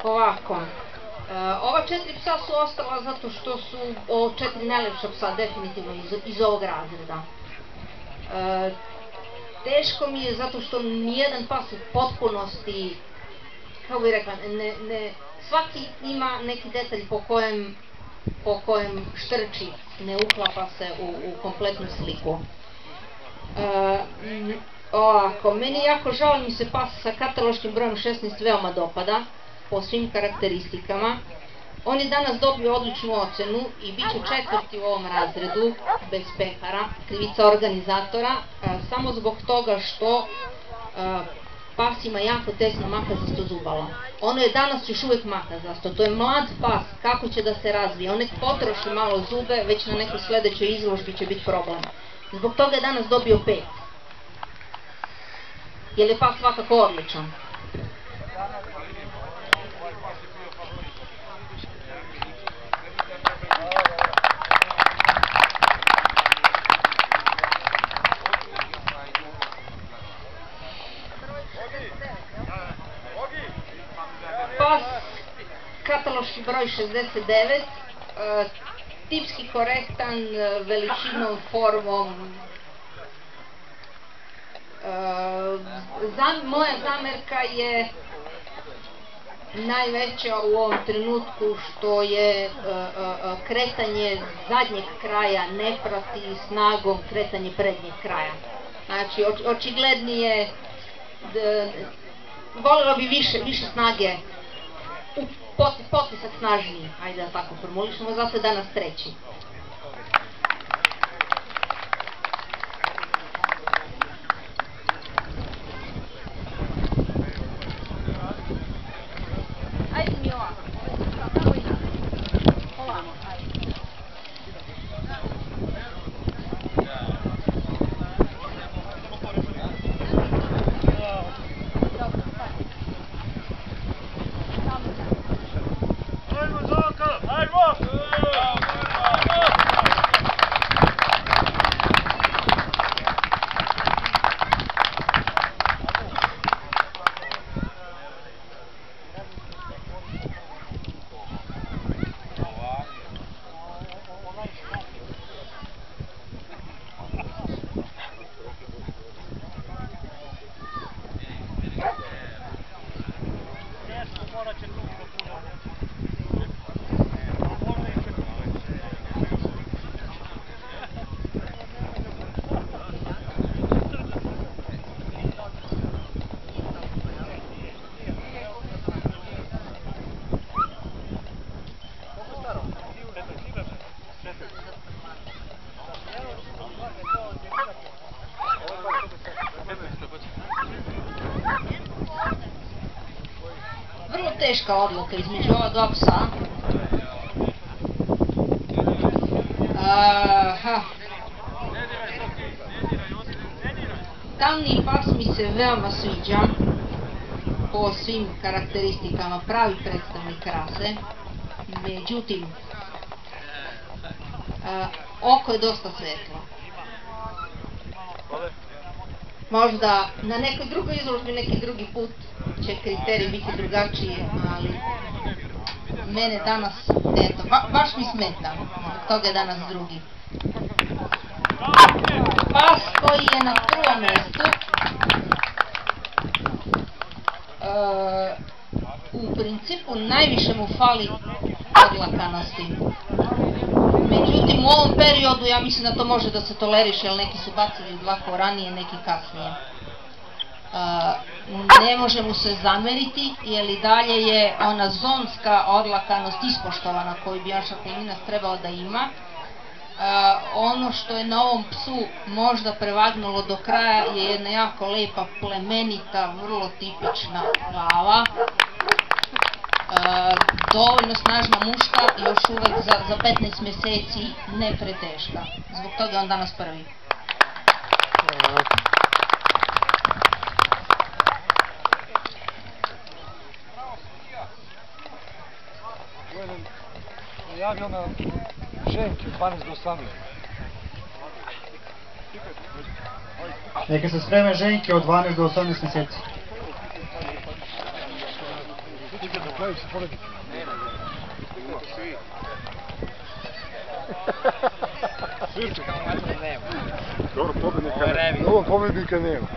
Ovako, ova 4 psa su ostala zato što su 4 najlepša psa definitivno iz ovog razreda. Teško mi je zato što nijedan pas u potpunosti, kako bih rekla, svaki ima neki detalj po kojem štrči, ne uklapa se u kompletnu sliku. Ovako, meni je jako žao, mi se pas sa kataloškim brojem 16 veoma dopada po svim karakteristikama. On je danas dobio odličnu ocenu i bit će 4. u ovom razredu, bez pehara, krivica organizatora, samo zbog toga što pas ima jako tesno makazasto zubalo. Ono je danas još uvijek makazasto, to je mlad pas, kako će da se razvije, on nek potroši malo zube, već na nekoj sledećoj izložbi će biti problem. Zbog toga je danas dobio 5. Jer je pas svakako odličan. Pas kataloški broj 69, tipski korektan, veličinom, formom. Moja zamerka je najveća u ovom trenutku što je kretanje zadnjeg kraja ne prati snagom kretanje prednjeg kraja. Znači, očiglednije, voljela bi više snage, potisak snažniji, ajde da tako formulišemo, zato je danas 3. teška odluka između ova dva psa. Tamni pas mi se veoma sviđa po svim karakteristikama, pravi predstavnik rase. Međutim, oko je dosta svetlo. Možda na nekoj drugoj izložbi, neki drugi put će kriteriji biti drugačiji, ali mene danas, eto, baš mi smeta, zbog toga je danas drugi. Pas koji je na prvom mjestu, u principu najviše mu fali odlakanosti. Međutim, u ovom periodu ja mislim da to može da se toleriše, jer neki su bacili dlako ranije, neki kasnije. Ne može mu se zameriti, jer i dalje je ona zonska odlakanost ispoštovana koju bi naša Kulminac trebao da ima. Ono što je na ovom psu možda prevagnulo do kraja je jedna jako lepa, plemenita, vrlo tipična glava. Dovoljno snažna muška, još uvek za 15 mjeseci ne preteška. Zbog toga je on danas prvi. Javio na ženki od 12 do 18. Neka se spreme ženke od 12 do 18 mjeseci. Dobro, pobednika nema.